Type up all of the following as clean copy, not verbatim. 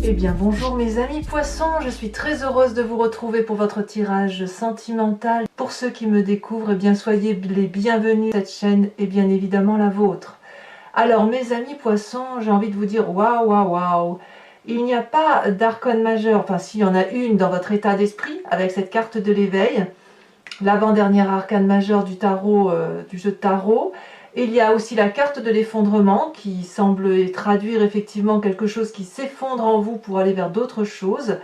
Eh bien bonjour mes amis poissons, je suis très heureuse de vous retrouver pour votre tirage sentimental. Pour ceux qui me découvrent, eh bien soyez les bienvenus. Cette chaîne est bien évidemment la vôtre. Alors mes amis poissons, j'ai envie de vous dire waouh waouh waouh. Il n'y a pas d'arcane majeur, enfin s'il y en a une dans votre état d'esprit avec cette carte de l'éveil, l'avant-dernière arcane majeure du tarot, du jeu de tarot. Il y a aussi la carte de l'effondrement qui semble traduire effectivement quelque chose qui s'effondre en vous pour aller vers d'autres choses.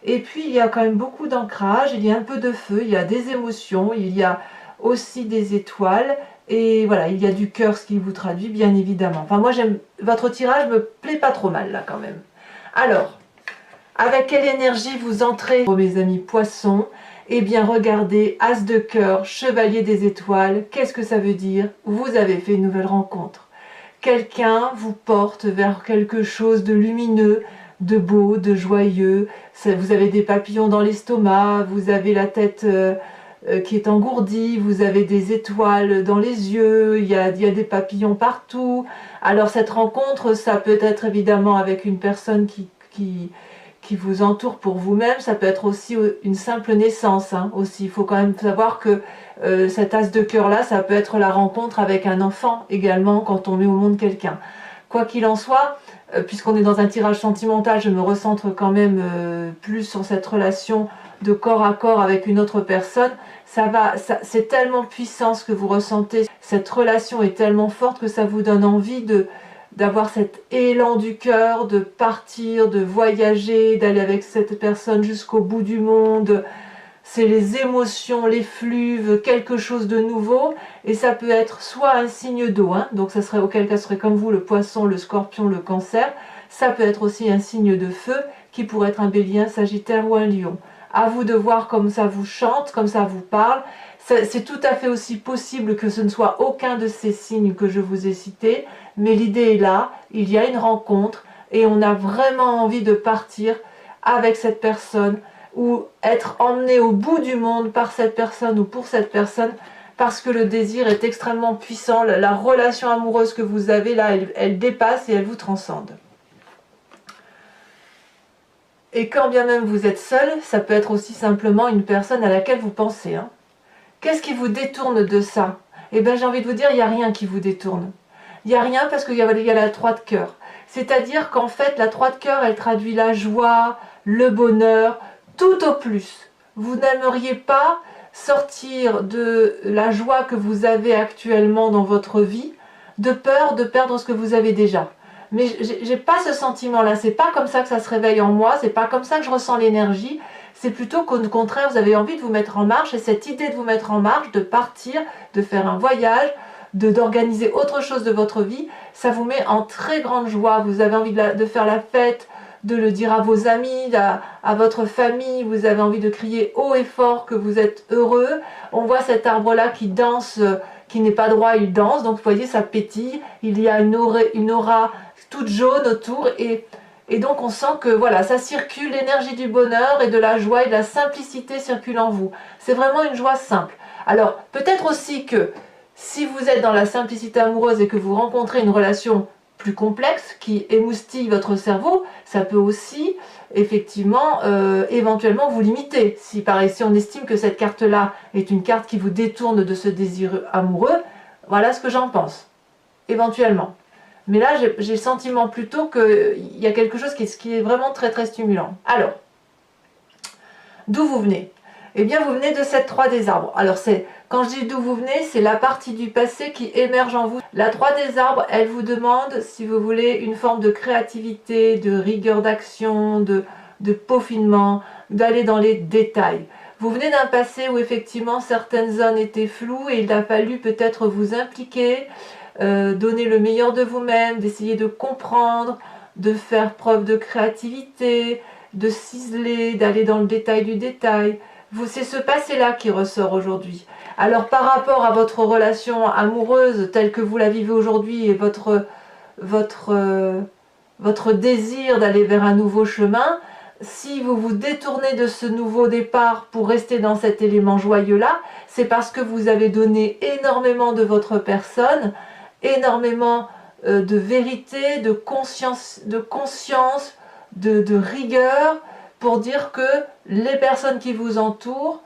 Et puis il y a quand même beaucoup d'ancrage, il y a un peu de feu, il y a des émotions, il y a aussi des étoiles. Et voilà, il y a du cœur, ce qui vous traduit bien évidemment. Enfin moi j'aime, votre tirage me plaît pas trop mal là quand même. Alors, avec quelle énergie vous entrez, mes amis poissons? Eh bien regardez, As de cœur, Chevalier des étoiles, qu'est-ce que ça veut dire? Vous avez fait une nouvelle rencontre. Quelqu'un vous porte vers quelque chose de lumineux, de beau, de joyeux. Vous avez des papillons dans l'estomac, vous avez la tête qui est engourdie, vous avez des étoiles dans les yeux, il y a des papillons partout. Alors cette rencontre, ça peut être évidemment avec une personne qui vous entoure pour vous-même, ça peut être aussi une simple naissance. Aussi. Il faut quand même savoir que cet as de cœur là, ça peut être la rencontre avec un enfant également quand on met au monde quelqu'un. Quoi qu'il en soit, puisqu'on est dans un tirage sentimental, je me recentre quand même plus sur cette relation de corps à corps avec une autre personne. C'est tellement puissant ce que vous ressentez, cette relation est tellement forte que ça vous donne envie d'avoir cet élan du cœur, de partir, de voyager, d'aller avec cette personne jusqu'au bout du monde. C'est les émotions, les fluves, quelque chose de nouveau. Et ça peut être soit un signe d'eau, donc ça serait auquel cas ce serait comme vous, le poisson, le scorpion, le cancer. Ça peut être aussi un signe de feu, qui pourrait être un bélier, un sagittaire ou un lion. À vous de voir comme ça vous chante, comme ça vous parle. C'est tout à fait aussi possible que ce ne soit aucun de ces signes que je vous ai cités, mais l'idée est là, il y a une rencontre et on a vraiment envie de partir avec cette personne ou être emmené au bout du monde par cette personne ou pour cette personne parce que le désir est extrêmement puissant, la relation amoureuse que vous avez là, elle dépasse et elle vous transcende. Et quand bien même vous êtes seul, ça peut être aussi simplement une personne à laquelle vous pensez. Qu'est-ce qui vous détourne de ça? Eh bien j'ai envie de vous dire, il n'y a rien qui vous détourne. Il n'y a rien parce qu'il y a la 3 de cœur. C'est-à-dire qu'en fait, la 3 de cœur, elle traduit la joie, le bonheur, tout au plus. Vous n'aimeriez pas sortir de la joie que vous avez actuellement dans votre vie, de peur de perdre ce que vous avez déjà. Mais j'ai pas ce sentiment-là, c'est pas comme ça que ça se réveille en moi, c'est pas comme ça que je ressens l'énergie. C'est plutôt qu'au contraire, vous avez envie de vous mettre en marche, et cette idée de vous mettre en marche, de partir, de faire un voyage, d'organiser autre chose de votre vie, ça vous met en très grande joie. Vous avez envie de faire la fête, de le dire à vos amis, à votre famille, vous avez envie de crier haut et fort que vous êtes heureux. On voit cet arbre-là qui danse, qui n'est pas droit, il danse, donc vous voyez, ça pétille, il y a une aura toute jaune autour, et donc on sent que voilà, ça circule, l'énergie du bonheur et de la joie et de la simplicité circule en vous. C'est vraiment une joie simple. Alors peut-être aussi que si vous êtes dans la simplicité amoureuse et que vous rencontrez une relation plus complexe qui émoustille votre cerveau, ça peut aussi effectivement éventuellement vous limiter. Si par ici on estime que cette carte-là est une carte qui vous détourne de ce désir amoureux, voilà ce que j'en pense, éventuellement. Mais là, j'ai le sentiment plutôt qu'il y a quelque chose qui est vraiment très très stimulant. Alors, d'où vous venez? Eh bien, vous venez de cette 3 des arbres. Alors, quand je dis d'où vous venez, c'est la partie du passé qui émerge en vous. La 3 des arbres, elle vous demande, si vous voulez, une forme de créativité, de rigueur d'action, de peaufinement, d'aller dans les détails. Vous venez d'un passé où effectivement certaines zones étaient floues et il a fallu peut-être vous impliquer, donner le meilleur de vous-même, d'essayer de comprendre, de faire preuve de créativité, de ciseler, d'aller dans le détail du détail. C'est ce passé-là qui ressort aujourd'hui. Alors par rapport à votre relation amoureuse telle que vous la vivez aujourd'hui et votre désir d'aller vers un nouveau chemin, si vous vous détournez de ce nouveau départ pour rester dans cet élément joyeux-là, c'est parce que vous avez donné énormément de votre personne, énormément de vérité, de conscience, de rigueur pour dire que les personnes qui vous entourent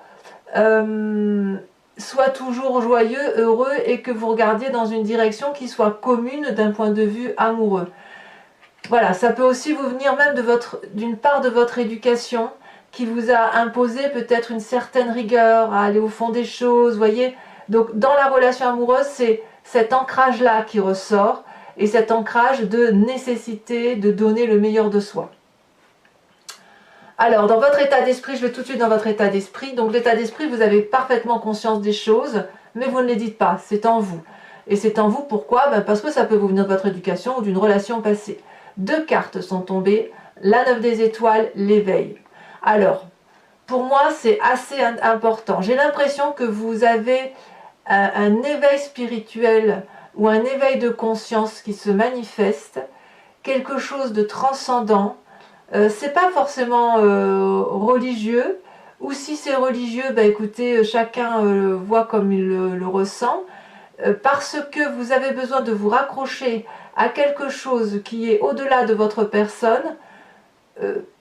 soient toujours joyeux, heureux et que vous regardiez dans une direction qui soit commune d'un point de vue amoureux. Voilà, ça peut aussi vous venir même d'une part de votre éducation qui vous a imposé peut-être une certaine rigueur à aller au fond des choses, voyez. Donc dans la relation amoureuse, c'est cet ancrage-là qui ressort et cet ancrage de nécessité de donner le meilleur de soi. Alors, dans votre état d'esprit, je vais tout de suite dans votre état d'esprit. Donc l'état d'esprit, vous avez parfaitement conscience des choses, mais vous ne les dites pas, c'est en vous. Et c'est en vous pourquoi? Parce que ça peut vous venir de votre éducation ou d'une relation passée. 2 cartes sont tombées, la 9 des étoiles, l'éveil. Alors, pour moi, c'est assez important. J'ai l'impression que vous avez un éveil spirituel ou un éveil de conscience qui se manifeste, quelque chose de transcendant. C'est pas forcément religieux, ou si c'est religieux, écoutez, chacun voit comme il le ressent, parce que vous avez besoin de vous raccrocher à quelque chose qui est au-delà de votre personne,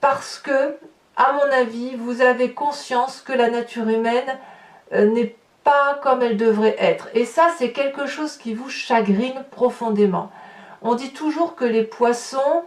parce que, à mon avis, vous avez conscience que la nature humaine n'est pas comme elle devrait être. Et ça, c'est quelque chose qui vous chagrine profondément. On dit toujours que les poissons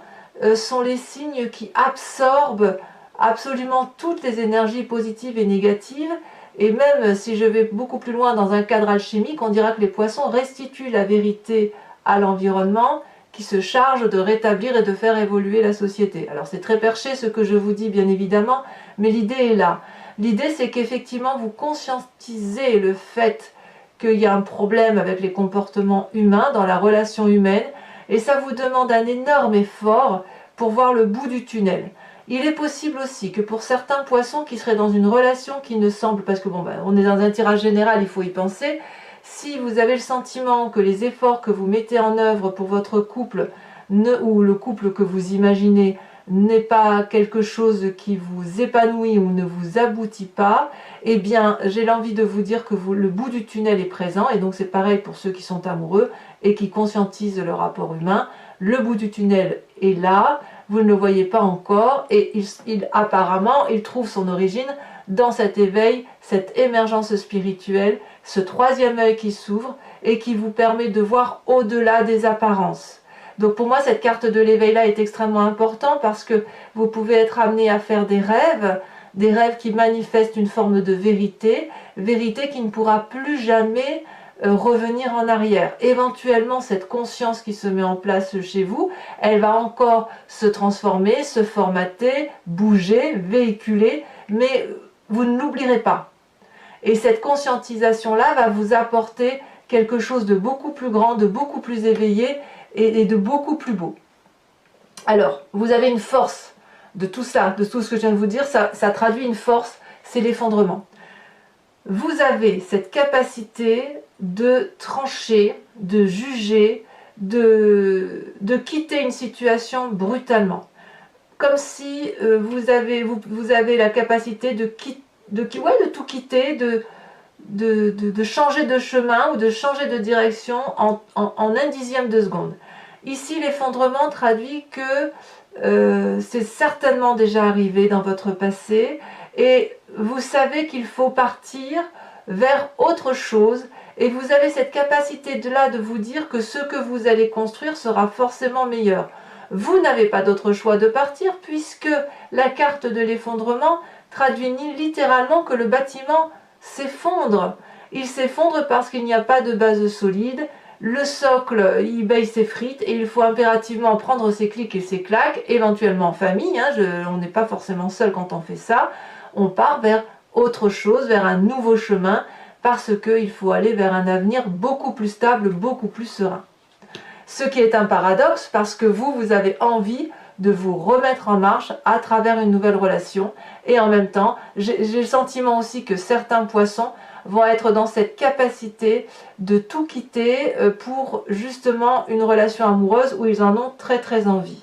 sont les signes qui absorbent absolument toutes les énergies positives et négatives. Et même si je vais beaucoup plus loin dans un cadre alchimique, on dira que les poissons restituent la vérité à l'environnement qui se charge de rétablir et de faire évoluer la société. Alors c'est très perché ce que je vous dis bien évidemment, mais l'idée est là. L'idée c'est qu'effectivement vous conscientisez le fait qu'il y a un problème avec les comportements humains dans la relation humaine et ça vous demande un énorme effort pour voir le bout du tunnel. Il est possible aussi que pour certains poissons qui seraient dans une relation qui ne semble, parce que on est dans un tirage général, il faut y penser, si vous avez le sentiment que les efforts que vous mettez en œuvre pour votre couple ou le couple que vous imaginez n'est pas quelque chose qui vous épanouit ou ne vous aboutit pas, eh bien j'ai l'envie de vous dire que le bout du tunnel est présent, et donc c'est pareil pour ceux qui sont amoureux et qui conscientisent le rapport humain. Le bout du tunnel est là, vous ne le voyez pas encore, et apparemment il trouve son origine dans cet éveil, cette émergence spirituelle, ce troisième œil qui s'ouvre et qui vous permet de voir au-delà des apparences. Donc pour moi, cette carte de l'éveil-là est extrêmement importante parce que vous pouvez être amené à faire des rêves qui manifestent une forme de vérité, vérité qui ne pourra plus jamais revenir en arrière. Éventuellement, cette conscience qui se met en place chez vous, elle va encore se transformer, se formater, bouger, véhiculer, mais vous ne l'oublierez pas. Et cette conscientisation-là va vous apporter quelque chose de beaucoup plus grand, de beaucoup plus éveillé et de beaucoup plus beau. Alors, vous avez une force de tout ça, de tout ce que je viens de vous dire, ça traduit une force, c'est l'effondrement. Vous avez cette capacité de trancher, de juger, de quitter une situation brutalement. Comme si vous avez la capacité de tout quitter, de changer de chemin ou de changer de direction en un dixième de seconde. Ici, l'effondrement traduit que c'est certainement déjà arrivé dans votre passé et vous savez qu'il faut partir vers autre chose et vous avez cette capacité de vous dire que ce que vous allez construire sera forcément meilleur. Vous n'avez pas d'autre choix de partir puisque la carte de l'effondrement traduit littéralement que le bâtiment s'effondre. Il s'effondre parce qu'il n'y a pas de base solide, le socle il s'effrite et il faut impérativement prendre ses clics et ses claques, éventuellement en famille, on n'est pas forcément seul quand on fait ça, on part vers autre chose, vers un nouveau chemin, parce qu'il faut aller vers un avenir beaucoup plus stable, beaucoup plus serein. Ce qui est un paradoxe parce que vous avez envie de vous remettre en marche à travers une nouvelle relation et en même temps, j'ai le sentiment aussi que certains poissons vont être dans cette capacité de tout quitter pour justement une relation amoureuse où ils en ont très très envie.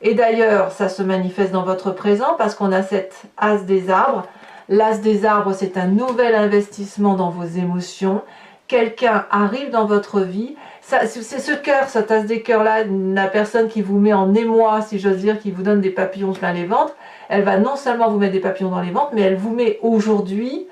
Et d'ailleurs, ça se manifeste dans votre présent parce qu'on a cette as des arbres. L'as des arbres, c'est un nouvel investissement dans vos émotions quelqu'un arrive dans votre vie. C'est ce cœur, cette tasse des cœurs là, la personne qui vous met en émoi, si j'ose dire, qui vous donne des papillons plein les ventres, elle va non seulement vous mettre des papillons dans les ventres, mais elle vous met aujourd'hui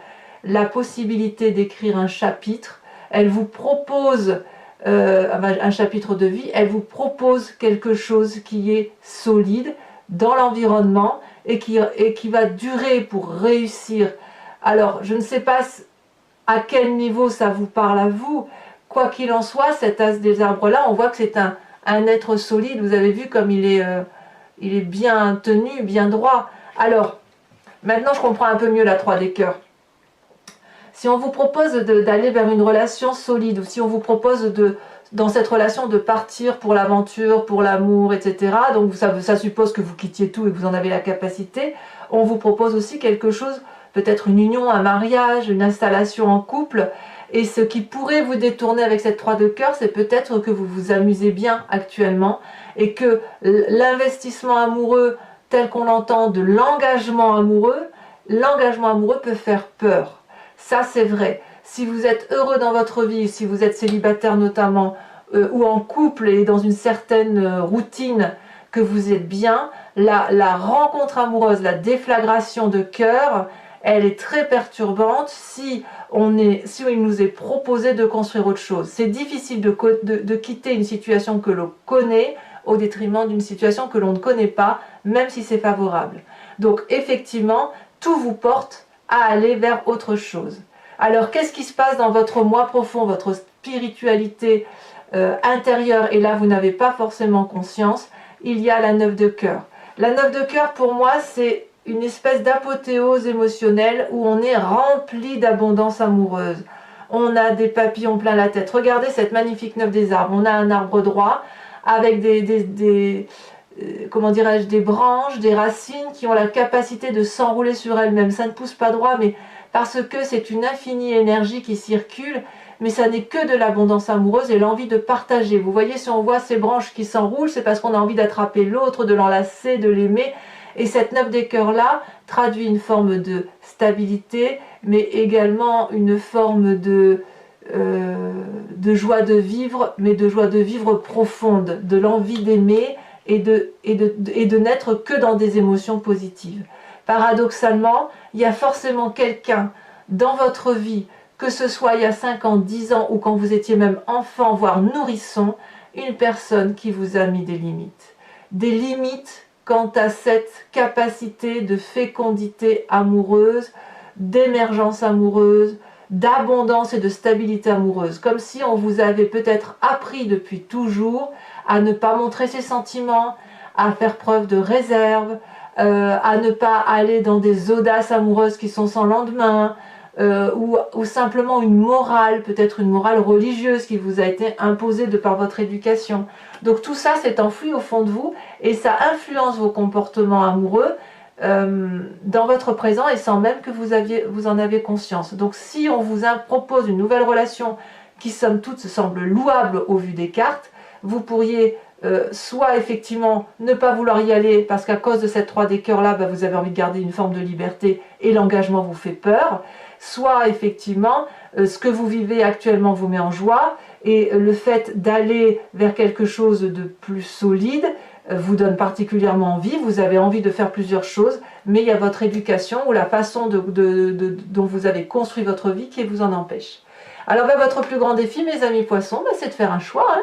la possibilité d'écrire un chapitre. Elle vous propose un chapitre de vie, elle vous propose quelque chose qui est solide dans l'environnement et qui va durer pour réussir. Alors, je ne sais pas à quel niveau ça vous parle à vous. Quoi qu'il en soit, cet as des arbres-là, on voit que c'est un être solide. Vous avez vu comme il est bien tenu, bien droit. Alors, maintenant je comprends un peu mieux la 3 des cœurs. Si on vous propose d'aller vers une relation solide, ou si on vous propose dans cette relation de partir pour l'aventure, pour l'amour, etc., donc ça suppose que vous quittiez tout et que vous en avez la capacité, on vous propose aussi quelque chose, peut-être une union, un mariage, une installation en couple. Et ce qui pourrait vous détourner avec cette 3 de cœur, c'est peut-être que vous vous amusez bien actuellement et que l'investissement amoureux tel qu'on l'entend, de l'engagement amoureux peut faire peur. Ça, c'est vrai. Si vous êtes heureux dans votre vie, si vous êtes célibataire notamment, ou en couple et dans une certaine routine, que vous êtes bien, la rencontre amoureuse, la déflagration de cœur, elle est très perturbante si il nous est proposé de construire autre chose. C'est difficile de quitter une situation que l'on connaît au détriment d'une situation que l'on ne connaît pas, même si c'est favorable. Donc effectivement, tout vous porte à aller vers autre chose. Alors qu'est-ce qui se passe dans votre moi profond, votre spiritualité intérieure, et là vous n'avez pas forcément conscience? Il y a la 9 de cœur. La 9 de cœur, pour moi, c'est une espèce d'apothéose émotionnelle où on est rempli d'abondance amoureuse. On a des papillons plein la tête. Regardez cette magnifique 9 des arbres. On a un arbre droit avec comment dirais-je, des branches, des racines qui ont la capacité de s'enrouler sur elles-mêmes. Ça ne pousse pas droit, mais parce que c'est une infinie énergie qui circule, mais ça n'est que de l'abondance amoureuse et l'envie de partager. Vous voyez, si on voit ces branches qui s'enroulent, c'est parce qu'on a envie d'attraper l'autre, de l'enlacer, de l'aimer. Et cette 9 des cœurs-là traduit une forme de stabilité, mais également une forme de joie de vivre, mais de joie de vivre profonde, de l'envie d'aimer et de n'être que dans des émotions positives. Paradoxalement, il y a forcément quelqu'un dans votre vie, que ce soit il y a 5 ans, 10 ans, ou quand vous étiez même enfant, voire nourrisson, une personne qui vous a mis des limites. Des limites quant à cette capacité de fécondité amoureuse, d'émergence amoureuse, d'abondance et de stabilité amoureuse. Comme si on vous avait peut-être appris depuis toujours à ne pas montrer ses sentiments, à faire preuve de réserve, à ne pas aller dans des audaces amoureuses qui sont sans lendemain, ou simplement une morale, peut-être une morale religieuse qui vous a été imposée de par votre éducation. Donc tout ça s'est enfoui au fond de vous et ça influence vos comportements amoureux dans votre présent et sans même que vous en avez conscience. Donc si on vous propose une nouvelle relation qui somme toute semble louable au vu des cartes, vous pourriez soit effectivement ne pas vouloir y aller parce qu'à cause de cette 3 des cœurs là, vous avez envie de garder une forme de liberté et l'engagement vous fait peur, soit effectivement ce que vous vivez actuellement vous met en joie et le fait d'aller vers quelque chose de plus solide vous donne particulièrement envie, vous avez envie de faire plusieurs choses, mais il y a votre éducation ou la façon dont vous avez construit votre vie qui vous en empêche. Alors votre plus grand défi, mes amis poissons, c'est de faire un choix.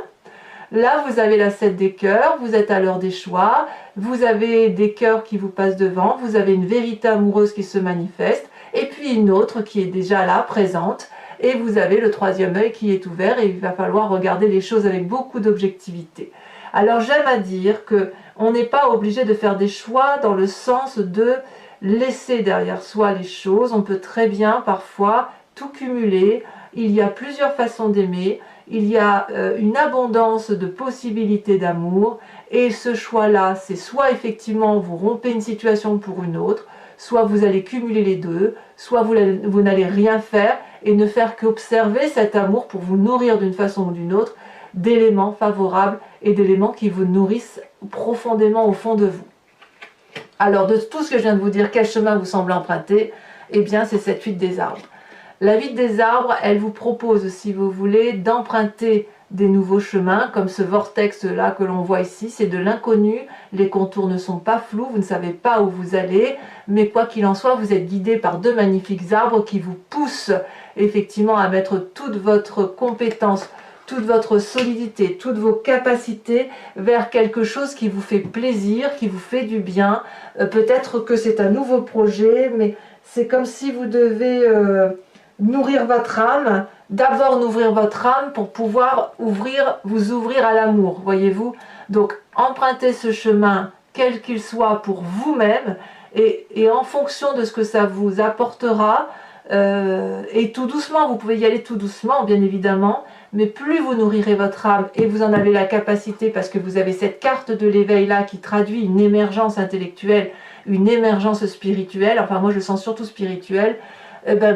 Là, vous avez la 7 des cœurs, vous êtes à l'heure des choix, vous avez des cœurs qui vous passent devant, vous avez une vérité amoureuse qui se manifeste, et puis une autre qui est déjà là, présente, et vous avez le 3e œil qui est ouvert, et il va falloir regarder les choses avec beaucoup d'objectivité. Alors j'aime à dire qu'on n'est pas obligé de faire des choix dans le sens de laisser derrière soi les choses, on peut très bien parfois tout cumuler, il y a plusieurs façons d'aimer, il y a une abondance de possibilités d'amour et ce choix-là, c'est soit effectivement vous rompez une situation pour une autre, soit vous allez cumuler les deux, soit vous n'allez rien faire et ne faire qu'observer cet amour pour vous nourrir d'une façon ou d'une autre d'éléments favorables et d'éléments qui vous nourrissent profondément au fond de vous. Alors de tout ce que je viens de vous dire, quel chemin vous semble emprunter? Eh bien c'est cette 8 des arbres. La vie des arbres, elle vous propose, si vous voulez, d'emprunter des nouveaux chemins, comme ce vortex-là que l'on voit ici, c'est de l'inconnu, les contours ne sont pas flous, vous ne savez pas où vous allez, mais quoi qu'il en soit, vous êtes guidé par deux magnifiques arbres qui vous poussent effectivement à mettre toute votre compétence, toute votre solidité, toutes vos capacités vers quelque chose qui vous fait plaisir, qui vous fait du bien. Peut-être que c'est un nouveau projet, mais c'est comme si vous devez nourrir votre âme, d'abord nourrir votre âme pour pouvoir vous ouvrir à l'amour, voyez-vous. Donc empruntez ce chemin, quel qu'il soit, pour vous-même, et en fonction de ce que ça vous apportera, et tout doucement, vous pouvez y aller tout doucement, bien évidemment, mais plus vous nourrirez votre âme, et vous en avez la capacité, parce que vous avez cette carte de l'éveil là, qui traduit une émergence intellectuelle, une émergence spirituelle, enfin moi je sens surtout spirituelle,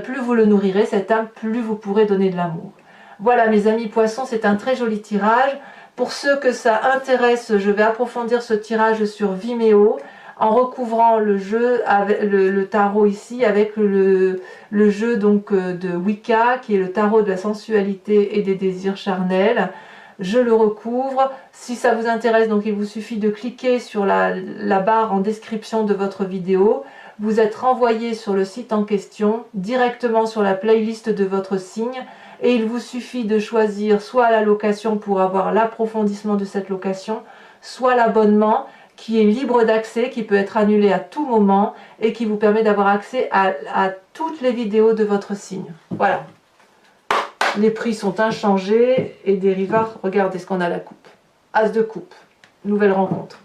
plus vous le nourrirez, cette âme, plus vous pourrez donner de l'amour. Voilà mes amis poissons, c'est un très joli tirage. Pour ceux que ça intéresse, je vais approfondir ce tirage sur Vimeo, en recouvrant le jeu, avec le tarot ici, avec le jeu donc de Wicca, qui est le tarot de la sensualité et des désirs charnels. Je le recouvre. Si ça vous intéresse, donc il vous suffit de cliquer sur la barre en description de votre vidéo. Vous êtes renvoyé sur le site en question, directement sur la playlist de votre signe, et il vous suffit de choisir soit la location pour avoir l'approfondissement de cette location, soit l'abonnement qui est libre d'accès, qui peut être annulé à tout moment et qui vous permet d'avoir accès à toutes les vidéos de votre signe. Voilà. Les prix sont inchangés et Dériva, regardez ce qu'on a, la coupe. As de coupe, nouvelle rencontre.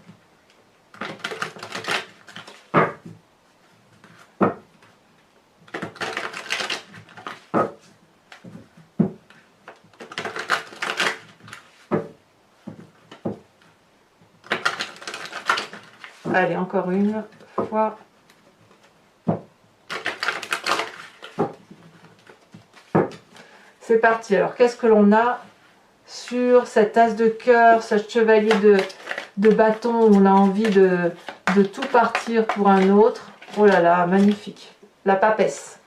Allez, encore une fois. C'est parti. Alors, qu'est-ce que l'on a sur cet as de cœur, ce chevalier de bâton où on a envie de tout partir pour un autre? Oh là là, magnifique. La papesse.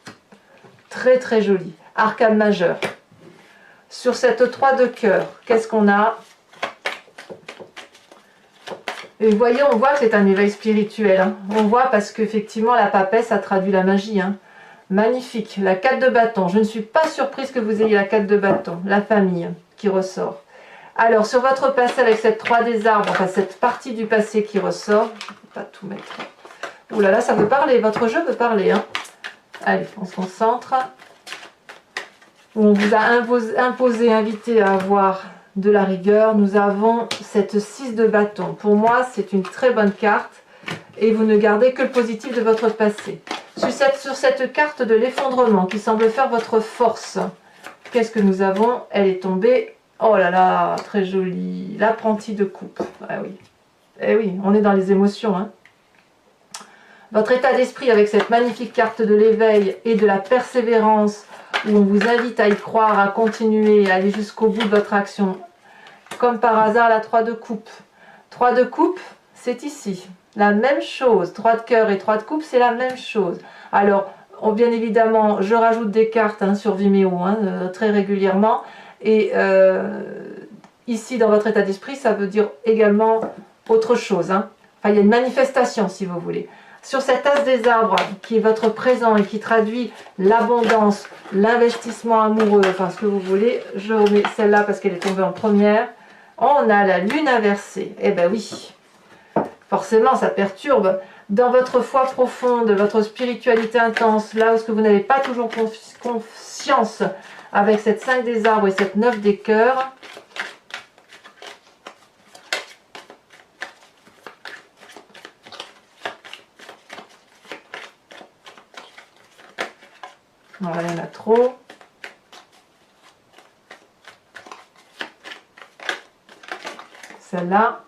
Très très jolie. Arcane majeur. Sur cette 3 de cœur, qu'est-ce qu'on a? Et vous voyez, on voit que c'est un éveil spirituel. Hein. On voit parce qu'effectivement, la papesse, ça traduit la magie. Hein. Magnifique. La 4 de bâton. Je ne suis pas surprise que vous ayez la 4 de bâton. La famille qui ressort. Alors, sur votre passé avec cette 3 des arbres, enfin cette partie du passé qui ressort, je ne peux pas tout mettre. Ouh là là, ça veut parler. Votre jeu veut parler. Hein. Allez, on se concentre. On vous a imposé, invité à avoir de la rigueur. Nous avons cette 6 de bâton. Pour moi, c'est une très bonne carte et vous ne gardez que le positif de votre passé. Sur cette carte de l'effondrement qui semble faire votre force, qu'est-ce que nous avons? Elle est tombée. Oh là là, très jolie. L'apprenti de coupe. Ah oui. Eh oui, on est dans les émotions. Hein. Votre état d'esprit avec cette magnifique carte de l'éveil et de la persévérance, où on vous invite à y croire, à continuer, à aller jusqu'au bout de votre action. Comme par hasard, la 3 de coupe. 3 de coupe, c'est ici. La même chose. 3 de cœur et 3 de coupe, c'est la même chose. Alors, bien évidemment, je rajoute des cartes hein, sur Vimeo très régulièrement. Et ici, dans votre état d'esprit, ça veut dire également autre chose. Hein. Enfin, il y a une manifestation, si vous voulez. Sur cet as des arbres, qui est votre présent et qui traduit l'abondance, l'investissement amoureux, enfin ce que vous voulez, je remets celle-là parce qu'elle est tombée en première. On a la lune inversée. Eh ben oui, forcément ça perturbe. Dans votre foi profonde, votre spiritualité intense, là où vous n'avez pas toujours conscience avec cette 5 des arbres et cette 9 des cœurs, voilà, il y en a trop. Celle-là,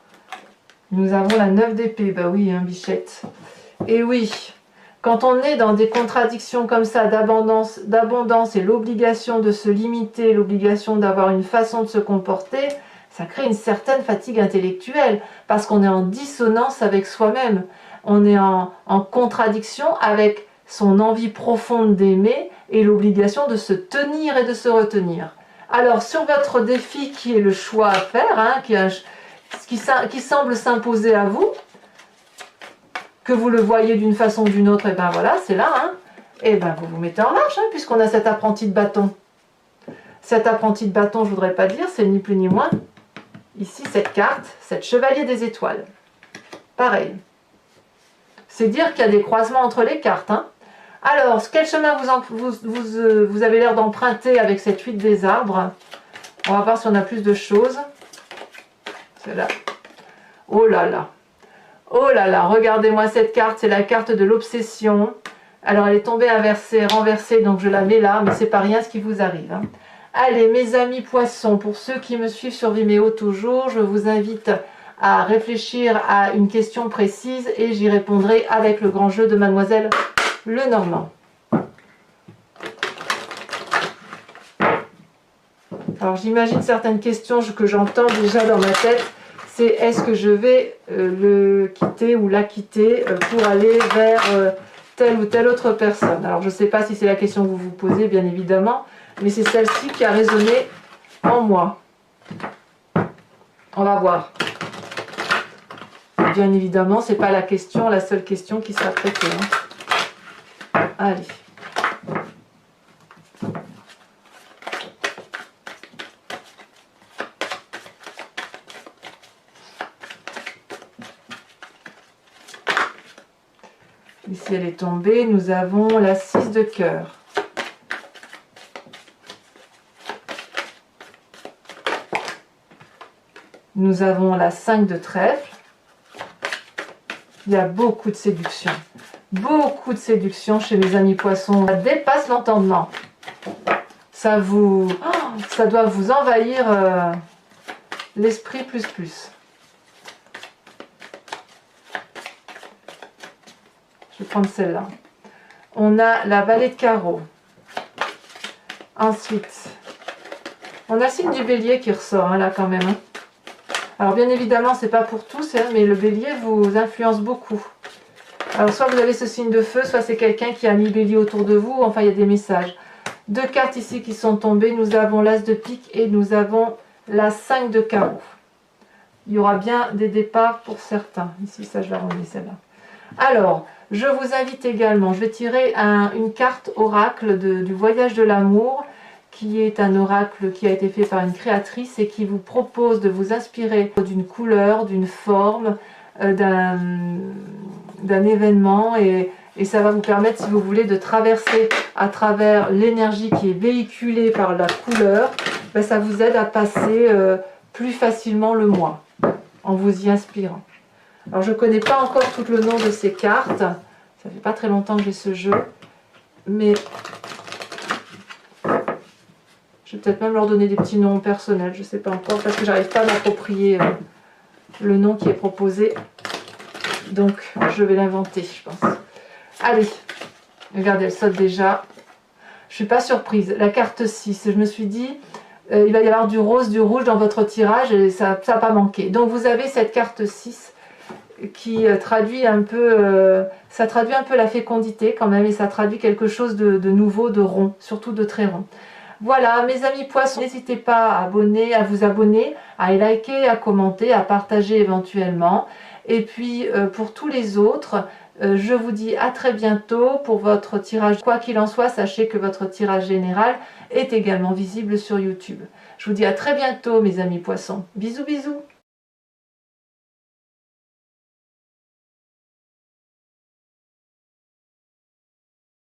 nous avons la 9 d'épée. Bah oui, hein, bichette. Et oui, quand on est dans des contradictions comme ça, d'abondance et l'obligation de se limiter, l'obligation d'avoir une façon de se comporter, ça crée une certaine fatigue intellectuelle, parce qu'on est en dissonance avec soi-même. On est en contradiction avec son envie profonde d'aimer et l'obligation de se tenir et de se retenir. Alors sur votre défi qui est le choix à faire, hein, qui semble s'imposer à vous, que vous le voyez d'une façon ou d'une autre, et ben voilà, c'est là, hein, et ben vous vous mettez en marche, hein, puisqu'on a cet apprenti de bâton. Cet apprenti de bâton, je voudrais pas dire, c'est ni plus ni moins, ici cette carte, cette chevalier des étoiles. Pareil. C'est dire qu'il y a des croisements entre les cartes, hein. Alors, quel chemin vous avez l'air d'emprunter avec cette 8 des arbres? On va voir si on a plus de choses. C'est là. Oh là là. Oh là là, regardez-moi cette carte, c'est la carte de l'obsession. Alors, elle est tombée inversée, renversée, donc je la mets là, mais c'est pas rien ce qui vous arrive, hein. Allez, mes amis poissons, pour ceux qui me suivent sur Vimeo toujours, je vous invite à réfléchir à une question précise et j'y répondrai avec le grand jeu de Mademoiselle Lenormand. Alors j'imagine certaines questions que j'entends déjà dans ma tête, c'est est-ce que je vais le quitter ou la quitter pour aller vers telle ou telle autre personne. Alors je ne sais pas si c'est la question que vous vous posez bien évidemment, mais c'est celle-ci qui a résonné en moi. On va voir. Bien évidemment, ce n'est pas la question, la seule question qui sera traitée, hein. Allez. Ici, elle est tombée. Nous avons la 6 de cœur. Nous avons la 5 de trèfle. Il y a beaucoup de séduction. Beaucoup de séduction chez mes amis poissons. Ça dépasse l'entendement. Ça doit vous envahir l'esprit plus. Je vais prendre celle-là. On a la vallée de carreau. Ensuite, on a le signe du bélier qui ressort, hein, là quand même, hein. Alors bien évidemment, c'est pas pour tous, hein, mais le bélier vous influence beaucoup. Alors soit vous avez ce signe de feu, soit c'est quelqu'un qui a mis bélier autour de vous, enfin il y a des messages. Deux cartes ici qui sont tombées, nous avons l'as de pique et nous avons la 5 de carreau. Il y aura bien des départs pour certains. Ici, ça je la remets celle-là. Alors, je vous invite également, je vais tirer une carte oracle du voyage de l'amour, qui est un oracle qui a été fait par une créatrice et qui vous propose de vous inspirer d'une couleur, d'une forme, d'un événement et ça va vous permettre, si vous voulez, de traverser à travers l'énergie qui est véhiculée par la couleur. Ben, ça vous aide à passer plus facilement le mois en vous y inspirant. Alors je ne connais pas encore tout le nom de ces cartes, ça fait pas très longtemps que j'ai ce jeu, mais je vais peut-être même leur donner des petits noms personnels, je ne sais pas encore, parce que j'arrive pas à m'approprier le nom qui est proposé. Donc je vais l'inventer, je pense. Allez, regardez, elle saute déjà. Je ne suis pas surprise. La carte 6, je me suis dit, il va y avoir du rose, du rouge dans votre tirage et ça n'a pas manqué. Donc vous avez cette carte 6 qui traduit un peu, ça traduit un peu la fécondité quand même et ça traduit quelque chose de nouveau, de rond, surtout de très rond. Voilà, mes amis poissons, n'hésitez pas à vous abonner, à liker, à commenter, à partager éventuellement. Et puis, pour tous les autres, je vous dis à très bientôt pour votre tirage. Quoi qu'il en soit, sachez que votre tirage général est également visible sur YouTube. Je vous dis à très bientôt, mes amis poissons. Bisous, bisous.